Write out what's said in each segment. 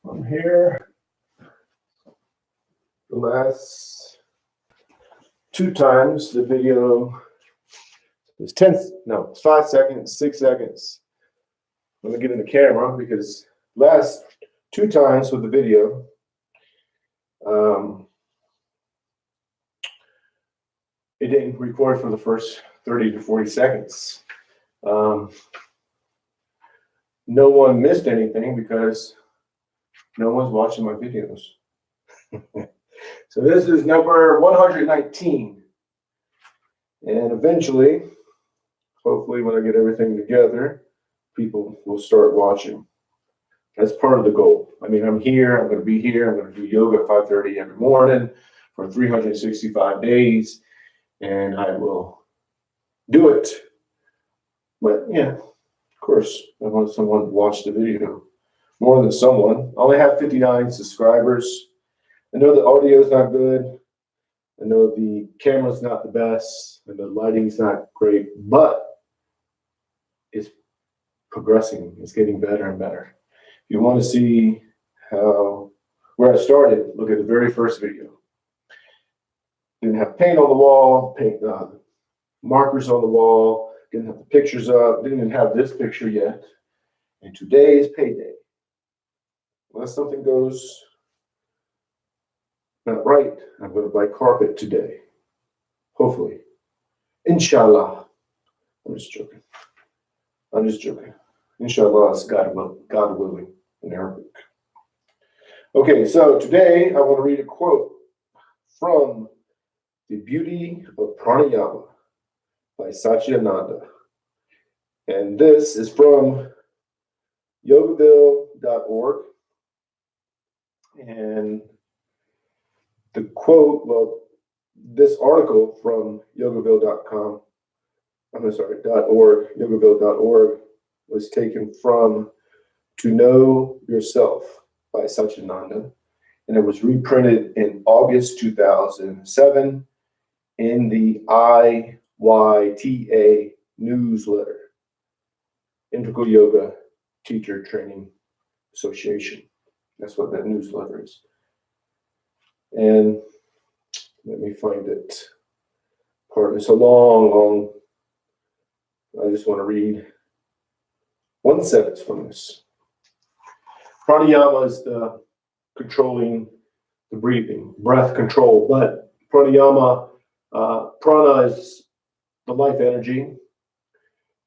I'm here the last 2 times. The video is 5 seconds, 6 seconds. Let me get in the camera because last 2 times with the video, it didn't record for the first 30 to 40 seconds. No one missed anything because no one's watching my videos. So this is number 119. And eventually, hopefully when I get everything together, people will start watching. That's part of the goal. I mean, I'm here, I'm going to be here, I'm going to do yoga at 5:30 every morning for 365 days, and I will do it. But yeah, of course, I want someone to watch the video. More than someone. I only have 59 subscribers. I know the audio is not good. I know the camera's not the best, and the lighting's not great, but it's progressing. It's getting better and better. If you want to see where I started, look at the very first video. Didn't have paint on the wall, markers on the wall, didn't have the pictures up, didn't even have this picture yet. And today is payday. Unless something goes not right, I'm going to buy carpet today. Hopefully. Inshallah. I'm just joking. Inshallah is God willing in Arabic. Okay, so today I want to read a quote from The Beauty of Pranayama by Satchidananda. And this is from yogaville.org. And the quote, this article from yogaville.com, .org, yogaville.org, was taken from To Know Yourself by Satchidananda, and it was reprinted in August 2007 in the IYTA newsletter, Integral Yoga Teacher Training Association. That's what that newsletter is. And let me find it. It's a long, I just want to read one sentence from this. Pranayama is the controlling the breathing, breath control, but pranayama, prana is the life energy,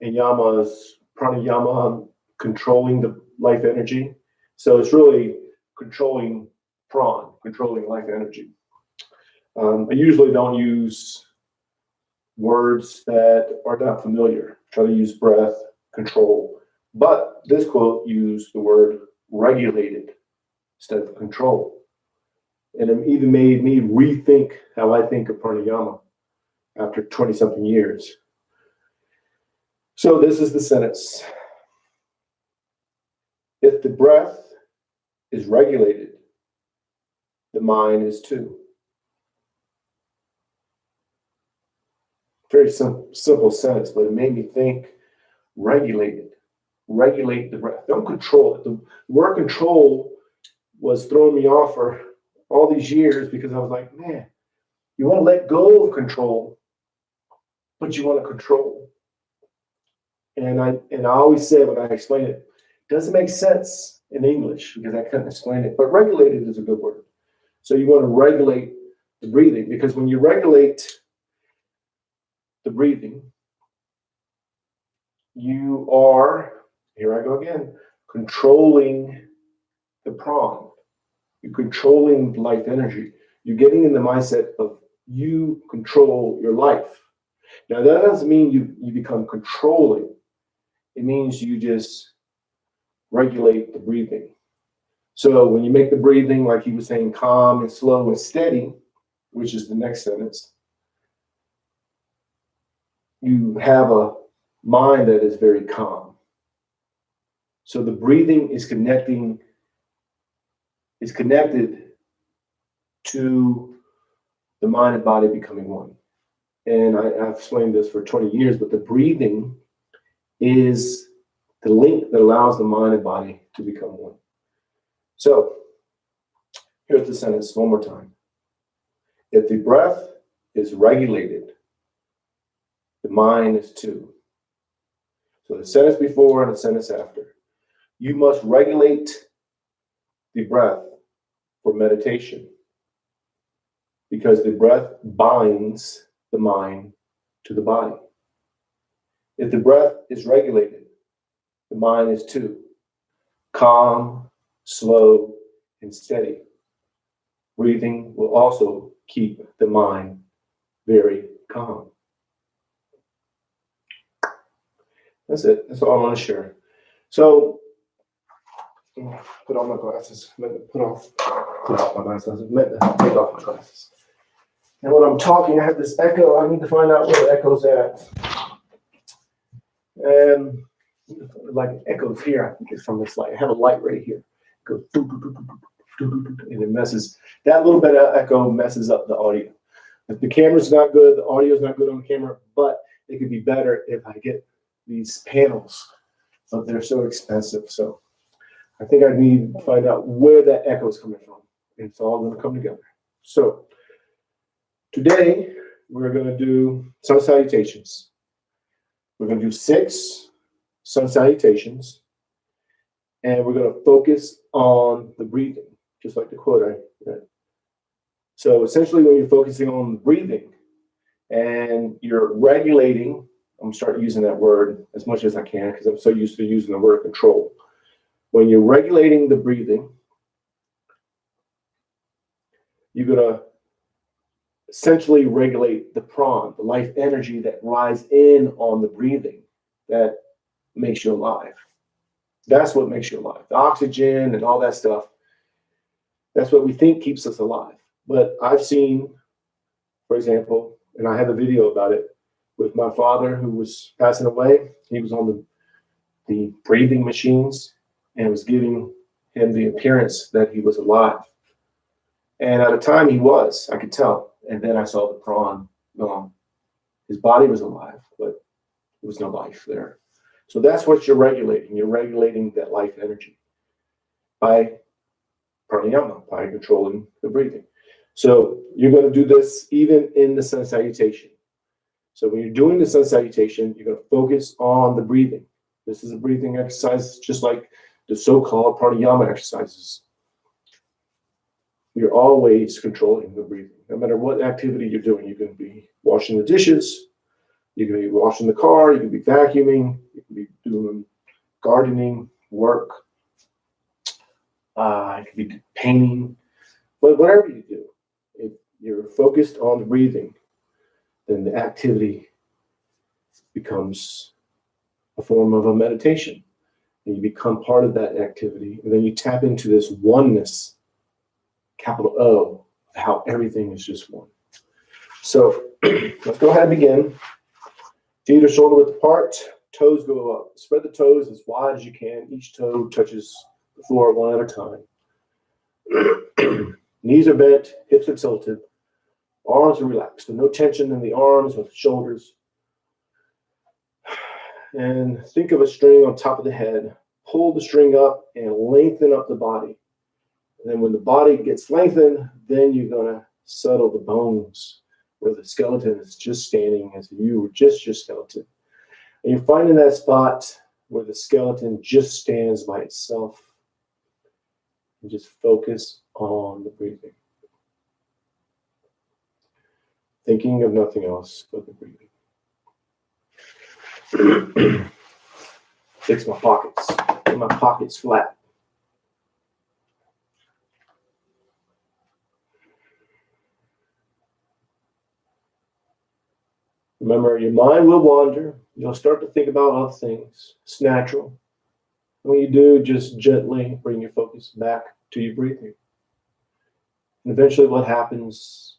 and yama is pranayama, controlling the life energy. So it's really controlling life energy. I usually don't use words that are not familiar. Try to use breath, control. But this quote used the word regulated instead of control. And it even made me rethink how I think of pranayama after 20-something years. So this is the sentence. If the breath is regulated, the mind is too. Very simple sentence, but it made me think. Regulate the breath. Don't control it. The word control was throwing me off for all these years because I was like, man, you want to let go of control, but you want to control. And I always say when I explain it, it doesn't make sense in English because I couldn't explain it. But regulated is a good word. So you want to regulate the breathing, because when you regulate the breathing, you are, here I go again, controlling the prana. You're controlling life energy. You're getting in the mindset of you control your life. Now, that doesn't mean you become controlling. It means you just regulate the breathing. So when you make the breathing, like he was saying, calm and slow and steady, which is the next sentence, you have a mind that is very calm. So the breathing is connected to the mind and body becoming one. And I've explained this for 20 years, but the breathing is the link that allows the mind and body to become one. So here's the sentence one more time. If the breath is regulated, the mind is too. So the sentence before and the sentence after. You must regulate the breath for meditation because the breath binds the mind to the body. If the breath is regulated, the mind is too. Calm, slow, and steady. Breathing will also keep the mind very calm. That's it. That's all I want to share. So, put on my glasses. Put off my glasses. Take off my glasses. And when I'm talking, I have this echo. I need to find out where the echo's at. And like it echoes here. I think it's from this light. I have a light right here. It goes doo, doo, doo, doo, doo, doo, doo, doo, and it messes. That little bit of echo messes up the audio. If the camera's not good, the audio's not good on the camera, but it could be better if I get these panels, but they're so expensive. So I think I need to find out where that echo is coming from. And it's all going to come together. So today we're going to do sun salutations. We're going to do 6 sun salutations, and we're going to focus on the breathing, just like the quote I read. So essentially, when you're focusing on breathing and you're regulating, I'm starting using that word as much as I can because I'm so used to using the word control. When you're regulating the breathing, you're going to essentially regulate the prana, the life energy that rides in on the breathing that makes you alive. That's what makes you alive. The oxygen and all that stuff, that's what we think keeps us alive. But I've seen, for example, and I have a video about it with my father who was passing away. He was on the breathing machines and it was giving him the appearance that he was alive. And at the time he was, I could tell. And then I saw the prana gone. His body was alive, but there was no life there. So that's what you're regulating. You're regulating that life energy by pranayama, by controlling the breathing. So you're going to do this even in the sun salutation. So when you're doing the sun salutation, you're going to focus on the breathing. This is a breathing exercise, just like the so-called pranayama exercises. You're always controlling the breathing. No matter what activity you're doing, you can be washing the dishes, you can be washing the car, you can be vacuuming, you can be doing gardening, work, you can be painting, but whatever you do, if you're focused on the breathing, then the activity becomes a form of a meditation. And you become part of that activity, and then you tap into this oneness, capital O, how everything is just one. So let's go ahead and begin. Feet are shoulder width apart, toes go up. Spread the toes as wide as you can. Each toe touches the floor one at a time. Knees are bent, hips are tilted, arms are relaxed. So no tension in the arms or the shoulders. And think of a string on top of the head. Pull the string up and lengthen up the body. And then when the body gets lengthened, then you're going to settle the bones where the skeleton is just standing as you were just your skeleton. And you're finding that spot where the skeleton just stands by itself. And just focus on the breathing. Thinking of nothing else but the breathing. Fix my pockets. Get my pockets flat. Remember, your mind will wander. You'll start to think about other things. It's natural. When you do, just gently bring your focus back to your breathing. And eventually what happens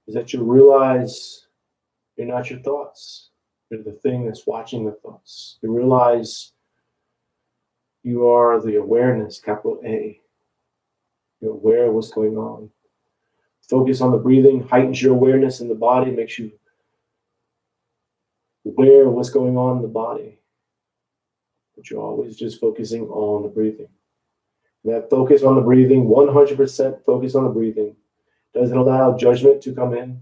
is that you realize you're not your thoughts. You're the thing that's watching the thoughts. You realize you are the awareness, capital A. You're aware of what's going on. Focus on the breathing, heightens your awareness in the body, makes you aware of what's going on in the body. But you're always just focusing on the breathing. That focus on the breathing, 100% focus on the breathing, doesn't allow judgment to come in,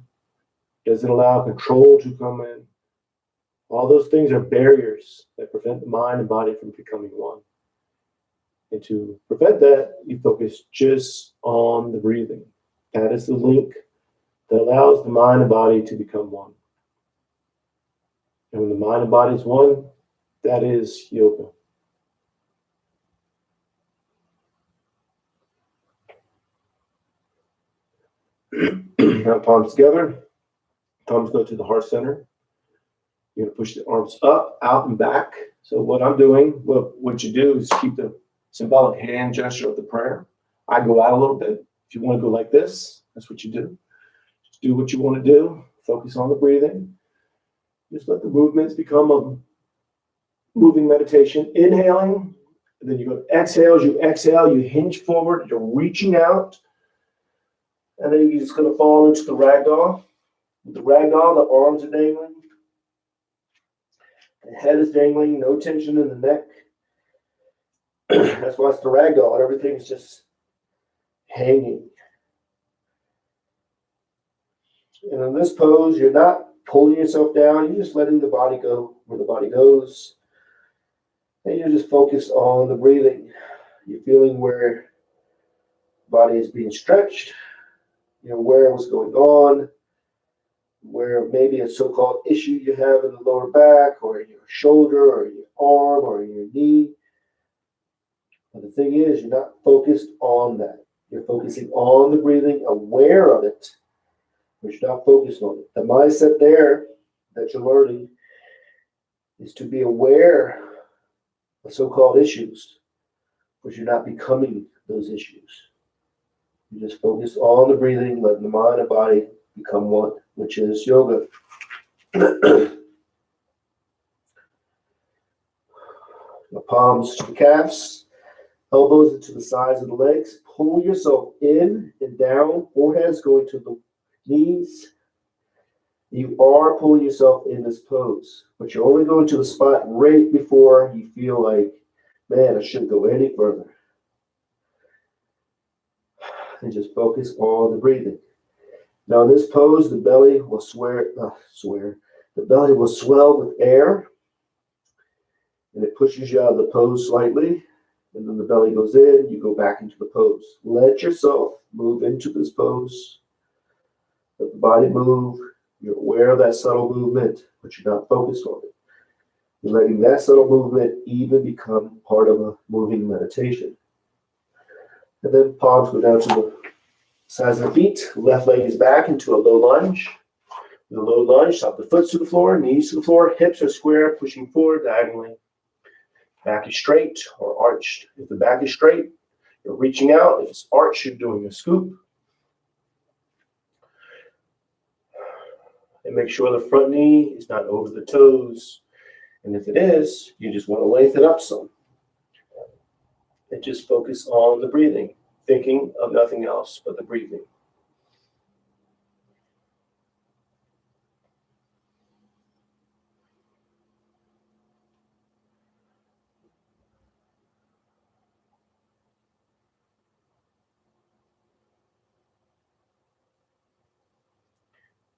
doesn't allow control to come in. All those things are barriers that prevent the mind and body from becoming one. And to prevent that, you focus just on the breathing. That is the link that allows the mind and body to become one. And when the mind and body is one, that is yoga. Now palms together, thumbs go to the heart center. You're going to push the arms up, out, and back. So what I'm doing, what you do is keep the symbolic hand gesture of the prayer. I go out a little bit. If you want to go like this, that's what you do. Just do what you want to do. Focus on the breathing. Just let the movements become a moving meditation. Inhaling, and then you go to exhale. As you exhale, you hinge forward. You're reaching out. And then you're just going to fall into the ragdoll. With the ragdoll, the arms are dangling. The head is dangling. No tension in the neck. That's why it's the ragdoll. Everything's just hanging. And in this pose, you're not pulling yourself down. You're just letting the body go where the body goes. And you're just focused on the breathing. You're feeling where the body is being stretched. You're aware of what's going on, where maybe a so-called issue you have in the lower back or in your shoulder or your arm or in your knee. But the thing is, you're not focused on that. You're focusing on the breathing, aware of it, but you're not focused on it. The mindset there that you're learning is to be aware of so-called issues, but you're not becoming those issues. You just focus on the breathing, letting the mind and body become one, which is yoga. The palms to the calves, elbows into the sides of the legs. Pull yourself in and down. Forehead's going to the knees. You are pulling yourself in this pose, but you're only going to the spot right before you feel like, man, I shouldn't go any further. And just focus on the breathing. Now in this pose, the belly will the belly will swell with air, and it pushes you out of the pose slightly, and then the belly goes in, you go back into the pose. Let yourself move into this pose. Let the body move. You're aware of that subtle movement, but you're not focused on it. You're letting that subtle movement even become part of a moving meditation. And then palms go down to the sides of the feet. Left leg is back into a low lunge. With a low lunge, stop the foot to the floor, knees to the floor, hips are square, pushing forward diagonally. Back is straight or arched. If the back is straight, you're reaching out. If it's arched, you're doing a scoop. And make sure the front knee is not over the toes. And if it is, you just want to lengthen up some. And just focus on the breathing, thinking of nothing else but the breathing.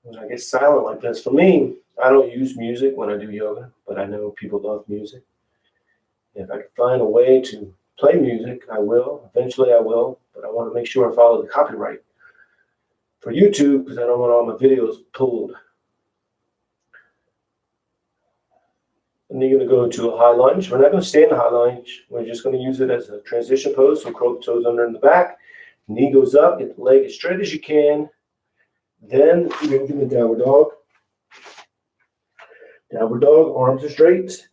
When I get silent like this, for me, I don't use music when I do yoga, but I know people love music. If I can find a way to play music, I will. Eventually I will, but I want to make sure I follow the copyright for YouTube because I don't want all my videos pulled. And then you're going to go to a high lunge. We're not going to stay in the high lunge. We're just going to use it as a transition pose. So curl the toes under in the back. Knee goes up. Get the leg as straight as you can. Then you're going to do the downward dog. Downward dog, arms are straight.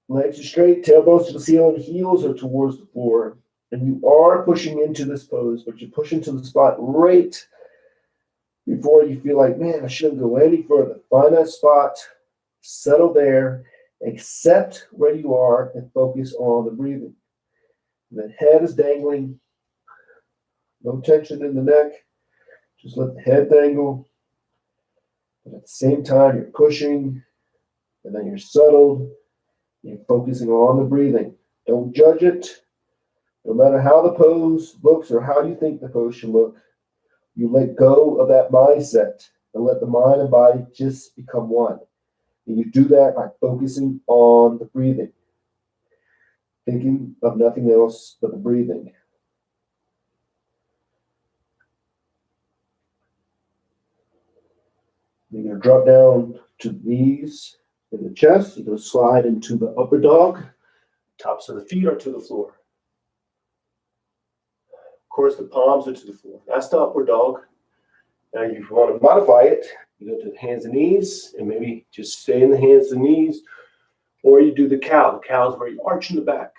Legs are straight, tailbones to the ceiling, heels are towards the floor. And you are pushing into this pose, but you push into the spot right before you feel like, man, I shouldn't go any further. Find that spot, settle there, accept where you are, and focus on the breathing. And the head is dangling. No tension in the neck. Just let the head dangle. And at the same time, you're pushing, and then you're settled. You're focusing on the breathing. Don't judge it. No matter how the pose looks or how you think the pose should look, you let go of that mindset and let the mind and body just become one. And you do that by focusing on the breathing, thinking of nothing else but the breathing. You're going to drop down to the knees and the chest. You're going to slide into the upper dog. Tops of the feet are to the floor. Of course, the palms are to the floor. That's the upward dog. Now, if you want to modify it, you go to the hands and knees, and maybe just stay in the hands and knees, or you do the cow. The cow is where you arch in the back.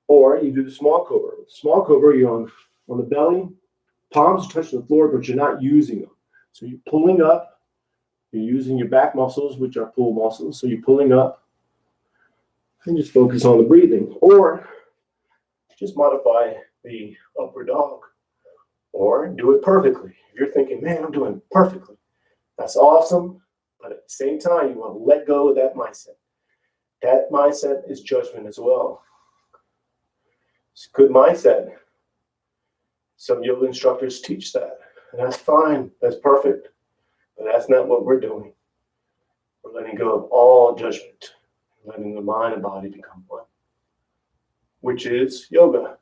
Or you do the small cobra. Small cobra, you're on the belly, palms touch the floor, but you're not using them. So you're pulling up. You're using your back muscles, which are pull muscles. So you're pulling up and just focus on the breathing. Or just modify the upward dog. Or do it perfectly. If you're thinking, man, I'm doing it perfectly, that's awesome. But at the same time, you want to let go of that mindset. That mindset is judgment as well. It's a good mindset. Some yoga instructors teach that. And that's fine. That's perfect. But that's not what we're doing. We're letting go of all judgment. Letting the mind and body become one. Which is yoga.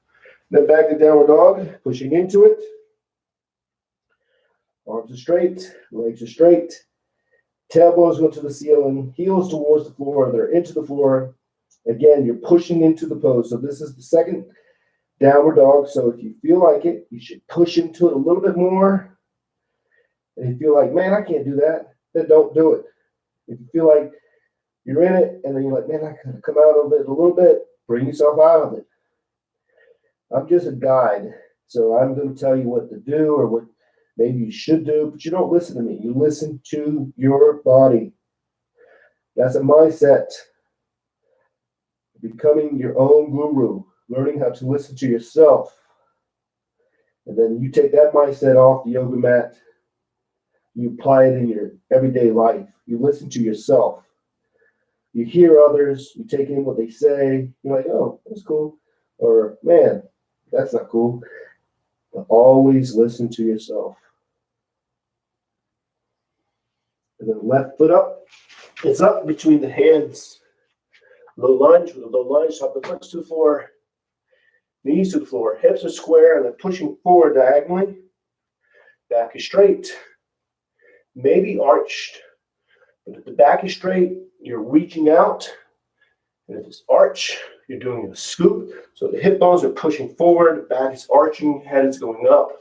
Then back to downward dog. Pushing into it. Arms are straight. Legs are straight. Tailbones go to the ceiling. Heels towards the floor. They're into the floor. Again, you're pushing into the pose. So this is the second downward dog. So if you feel like it, you should push into it a little bit more. And if you feel like, man, I can't do that, then don't do it. If you feel like you're in it and then you're like, man, I gotta come out of it a little bit, bring yourself out of it. I'm just a guide. So I'm going to tell you what to do or what maybe you should do, but you don't listen to me. You listen to your body. That's a mindset. Becoming your own guru, learning how to listen to yourself. And then you take that mindset off the yoga mat. You apply it in your everyday life. You listen to yourself. You hear others. You take in what they say. You're like, oh, that's cool. Or, man, that's not cool. But always listen to yourself. And then left foot up. It's up between the hands. Low lunge. With a low lunge, top of the foot to the floor. Knees to the floor. Hips are square and then pushing forward diagonally. Back is straight. Maybe arched. But if the back is straight, you're reaching out. And if it's arch, you're doing a scoop. So the hip bones are pushing forward, the back is arching, head is going up.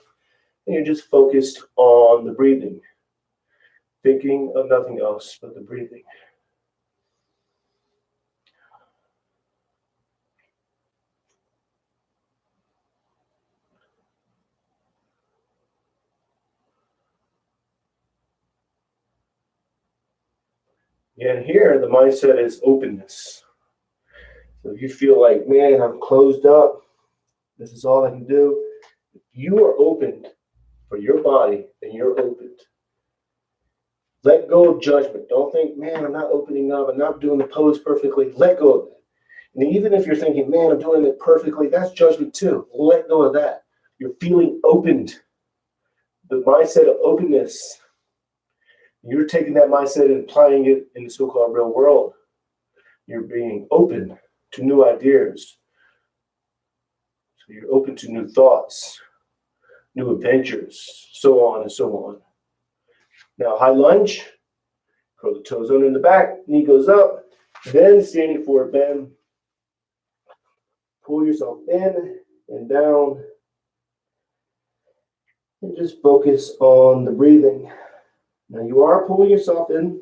And you're just focused on the breathing. Thinking of nothing else but the breathing. And here, the mindset is openness. So if you feel like, man, I'm closed up, this is all I can do. If you are opened for your body, then you're opened. Let go of judgment. Don't think, man, I'm not opening up. I'm not doing the pose perfectly. Let go of that. And even if you're thinking, man, I'm doing it perfectly, that's judgment too. Let go of that. You're feeling opened. The mindset of openness. You're taking that mindset and applying it in the so-called real world. You're being open to new ideas. So you're open to new thoughts, new adventures, so on and so on. Now, high lunge. Curl the toes under in the back. Knee goes up. Then standing forward bend. Pull yourself in and down. And just focus on the breathing. Now you are pulling yourself in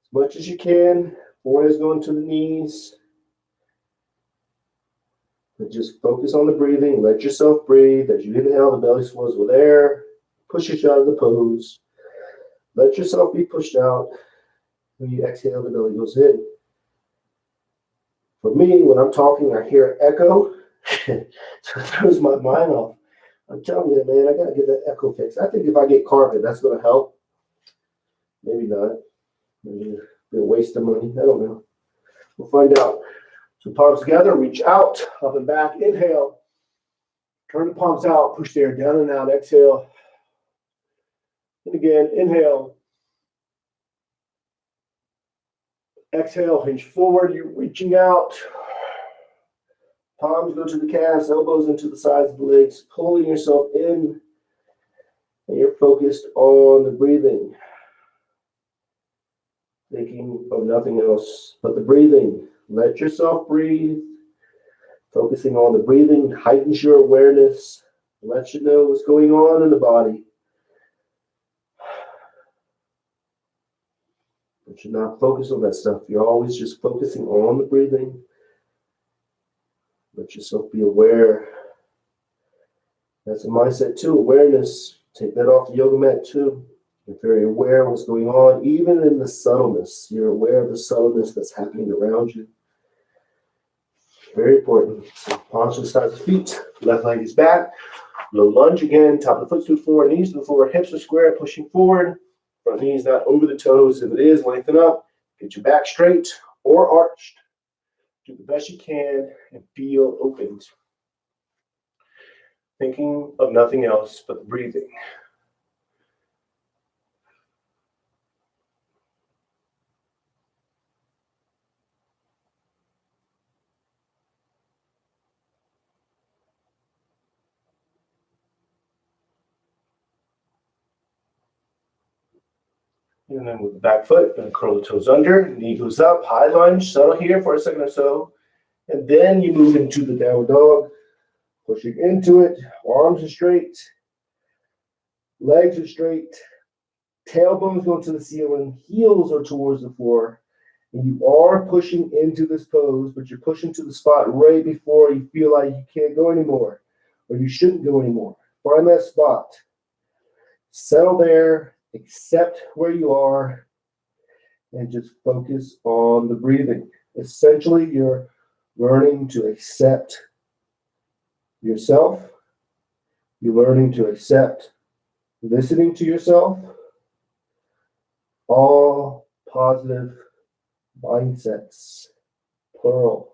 as much as you can. Forehead is going to the knees. But just focus on the breathing. Let yourself breathe. As you inhale, the belly swells with air. Push yourself out of the pose. Let yourself be pushed out. When you exhale, the belly goes in. For me, when I'm talking, I hear echo. So it throws my mind off. I'm telling you, man, I got to get that echo fixed. I think if I get carpet, that's going to help. Maybe not. Maybe it'll be a waste of money. I don't know. We'll find out. So palms together, reach out, up and back, inhale. Turn the palms out, push the air down and out, exhale. And again, inhale. Exhale, hinge forward, you're reaching out. Palms go to the calves, elbows into the sides of the legs, pulling yourself in. And you're focused on the breathing. Thinking of nothing else but the breathing. Let yourself breathe. Focusing on the breathing heightens your awareness. Lets you know what's going on in the body. But you're not focused on that stuff. You're always just focusing on the breathing. Let yourself be aware. That's a mindset too, awareness. Take that off the yoga mat too. You're very aware of what's going on, even in the subtleness. You're aware of the subtleness that's happening around you. Very important. So palms to the sides of the feet. Left leg is back. Low lunge again. Top of the foot to the floor, knees to the floor, hips are square, pushing forward. Front knees not over the toes. If it is, lengthen up. Get your back straight or arched. Do the best you can and feel opened. Thinking of nothing else but the breathing. And then with the back foot, going to curl the toes under, knee goes up, high lunge, settle here for a second or so. And then you move into the downward dog, pushing into it, arms are straight, legs are straight, tailbones go to the ceiling, heels are towards the floor. And you are pushing into this pose, but you're pushing to the spot right before you feel like you can't go anymore, or you shouldn't go anymore. Find that spot. Settle there, accept where you are, and just focus on the breathing. Essentially, you're learning to accept yourself. You're learning to accept listening to yourself. All positive mindsets, plural.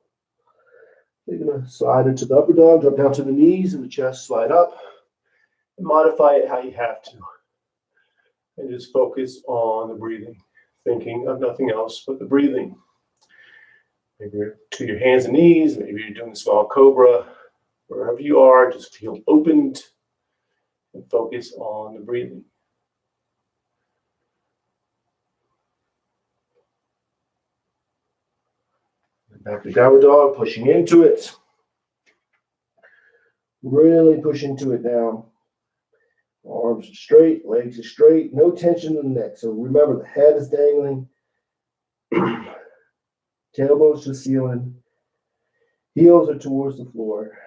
You're going to slide into the upper dog, drop down to the knees and the chest, slide up, and modify it how you have to. And just focus on the breathing, thinking of nothing else but the breathing. Maybe you're to your hands and knees, maybe you're doing a small cobra. Wherever you are, just feel opened and focus on the breathing. Back to downward dog, pushing into it. Really push into it now. Arms are straight, legs are straight, no tension in the neck. So remember, the head is dangling, tailbones to the ceiling, heels are towards the floor.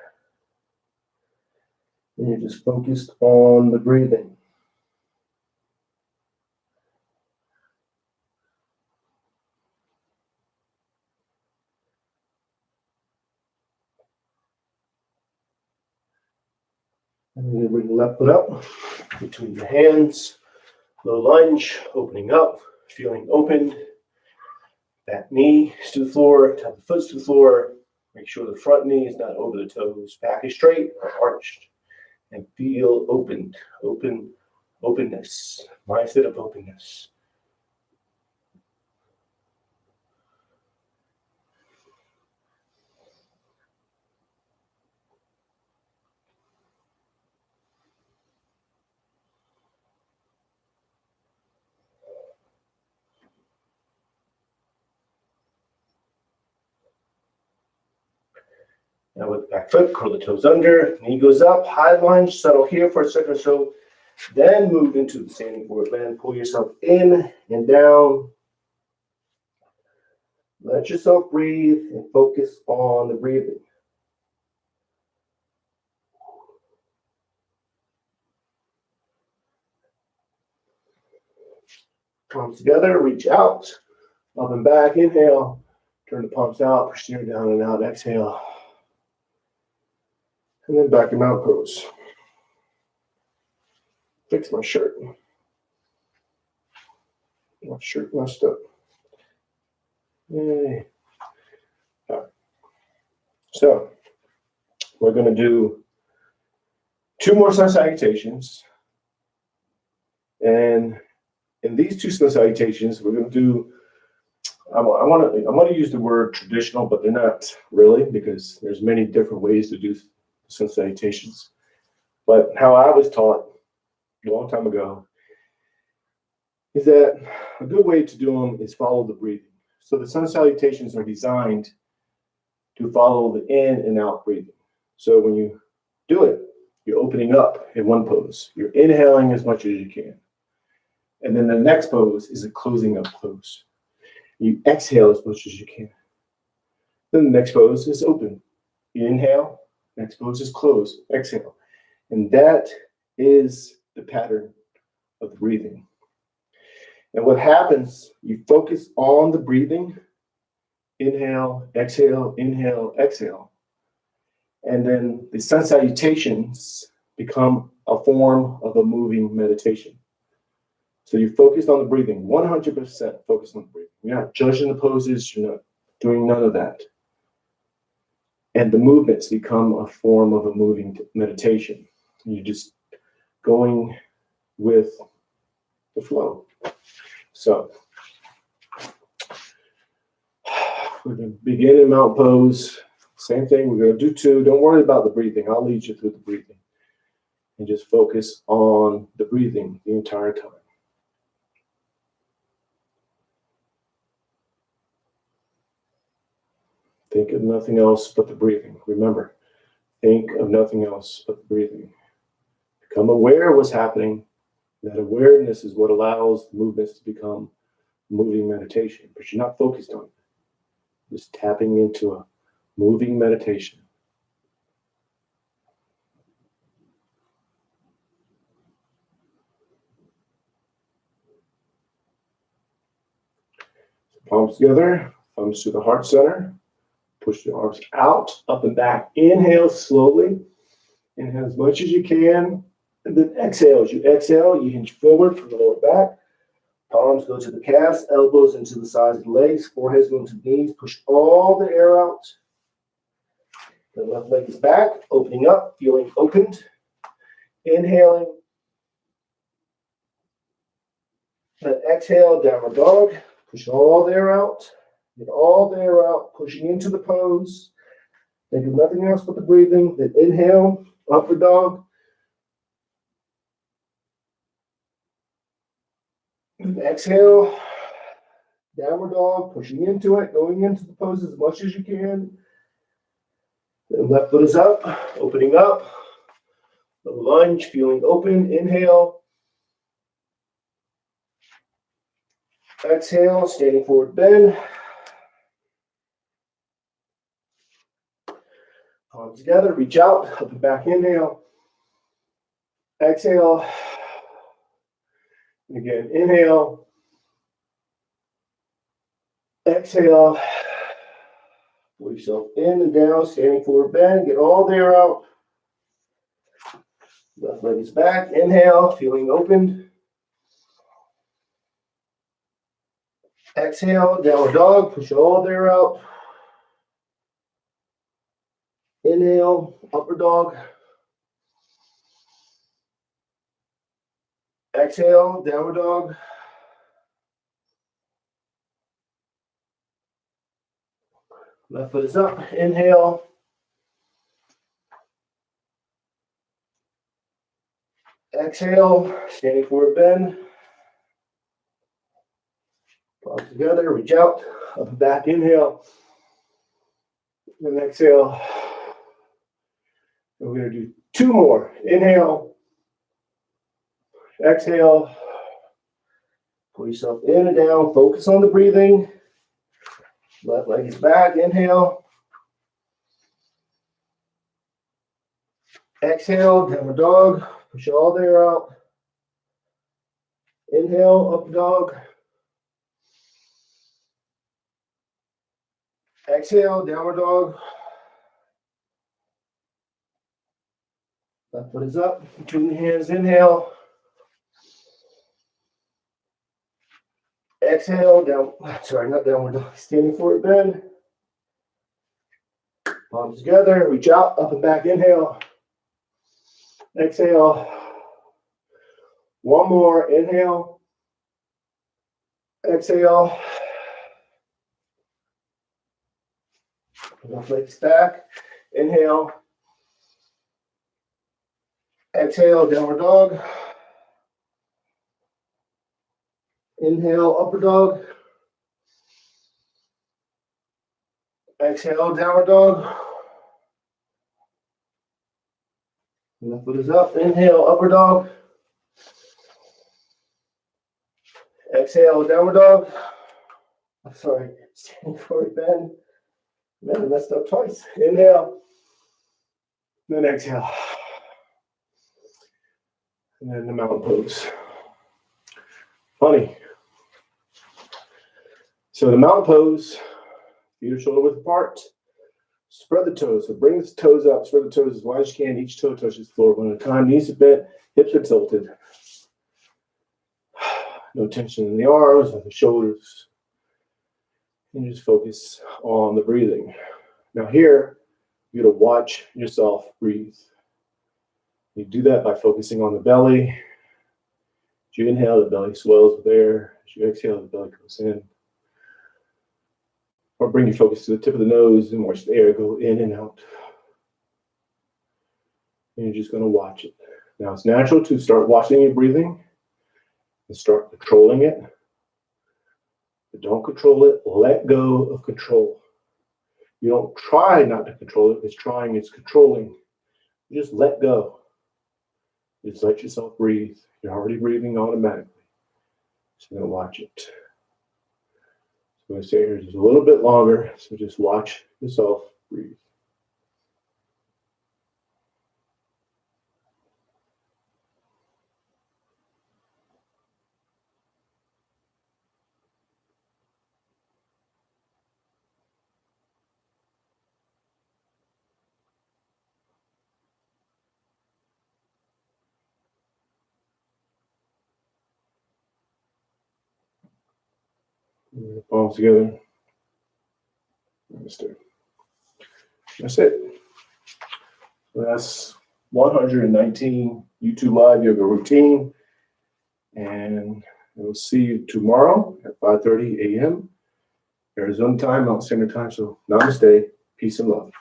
And you're just focused on the breathing. And then you bring the left foot up between your hands, low lunge, opening up, feeling opened. Back knee to the floor, top of the foot to the floor. Make sure the front knee is not over the toes. Back is straight or arched. And feel opened, openness, mindset of openness. Now with the back foot, curl the toes under, knee goes up, high lunge, settle here for a second or so. Then move into the standing forward bend. Pull yourself in and down. Let yourself breathe and focus on the breathing. Palms together, reach out, up and back, inhale. Turn the palms out, push the air down and out, exhale. And then back to mountain pose. Fix my shirt. My shirt messed up. Yay. So we're going to do 2 more sun salutations. And in these 2 sun salutations, we're going to do, I want to use the word traditional, but they're not really, because there's many different ways to do sun salutations. But how I was taught a long time ago is that a good way to do them is follow the breathing. So the sun salutations are designed to follow the in and out breathing. So when you do it, you're opening up in one pose. You're inhaling as much as you can. And then the next pose is a closing up pose. You exhale as much as you can. Then the next pose is open. You inhale, next pose is close, exhale. And that is the pattern of the breathing. And what happens, you focus on the breathing, inhale, exhale, exhale. And then the sun salutations become a form of a moving meditation. So you focus on the breathing, 100% focus on the breathing. You're not judging the poses, you're not doing none of that. And the movements become a form of a moving meditation. You're just going with the flow. So we're going to begin in mount pose. Same thing, we're going to do 2. Don't worry about the breathing. I'll lead you through the breathing. And just focus on the breathing the entire time. Think of nothing else but the breathing. Remember, think of nothing else but the breathing. Become aware of what's happening. That awareness is what allows the movements to become moving meditation. But you're not focused on it. Just tapping into a moving meditation. Palms together, thumbs to the heart center. Push the arms out, up and back. Inhale slowly. Inhale as much as you can. And then exhale. As you exhale, you hinge forward from the lower back. Palms go to the calves, elbows into the sides of the legs, foreheads go into the knees. Push all the air out. The left leg is back, opening up, feeling opened. Inhaling. Then exhale, downward dog. Push all the air out. Get all the air out, pushing into the pose. Think of nothing else but the breathing. Then inhale, upward dog. And exhale, downward dog, pushing into it, going into the pose as much as you can. Then left foot is up, opening up. The lunge, feeling open. Inhale. Exhale, standing forward bend. Palms together, reach out, up and back, inhale. Exhale. And again, inhale. Exhale. Pull yourself in and down, standing forward bend. Get all the air out. Left leg is back. Inhale, feeling opened. Exhale, downward dog. Push all the air out. Inhale, upward dog. Exhale, downward dog. Left foot is up. Inhale. Exhale, standing forward bend. Palms together, reach out, up and back, inhale. Then exhale. And we're going to do 2 more. Inhale. Exhale. Pull yourself in and down. Focus on the breathing. Left leg is back. Inhale. Exhale. Downward dog. Push all the air out. Inhale. Up dog. Exhale. Downward dog. Left foot is up. Between the hands. Inhale. Exhale. Down. Sorry, not downward dog. Standing forward bend. Palms together, reach out, up and back, inhale. Exhale. One more, inhale. Exhale. Left leg's back. Inhale. Exhale, downward dog. Inhale, upper dog. Exhale, downward dog. Left foot is up. Inhale, upper dog. Exhale, downward dog. I'm sorry, standing forward bend. Man, I messed up twice. Inhale. Then exhale. And then the mountain pose. Funny. So the mountain pose, feet are shoulder width apart. Spread the toes. So bring the toes up, spread the toes as wide as you can. Each toe touches the floor one at a time. Knees are bent, hips are tilted. No tension in the arms or the shoulders. And just focus on the breathing. Now here, you're going to watch yourself breathe. You do that by focusing on the belly. As you inhale, the belly swells with air. As you exhale, the belly goes in. Or bring your focus to the tip of the nose and watch the air go in and out. And you're just going to watch it. Now it's natural to start watching your breathing and start controlling it. But don't control it. Let go of control. You don't try not to control it. It's trying, it's controlling. You just let go. Just let yourself breathe. You're already breathing automatically. So you're going to watch it. I'm going to stay here just a little bit longer, so just watch yourself breathe. Palms together. Namaste. That's it. So that's 119 YouTube Live Yoga Routine. And we'll see you tomorrow at 5:30 a.m. Arizona time, Mountain Standard Time. So namaste, peace and love.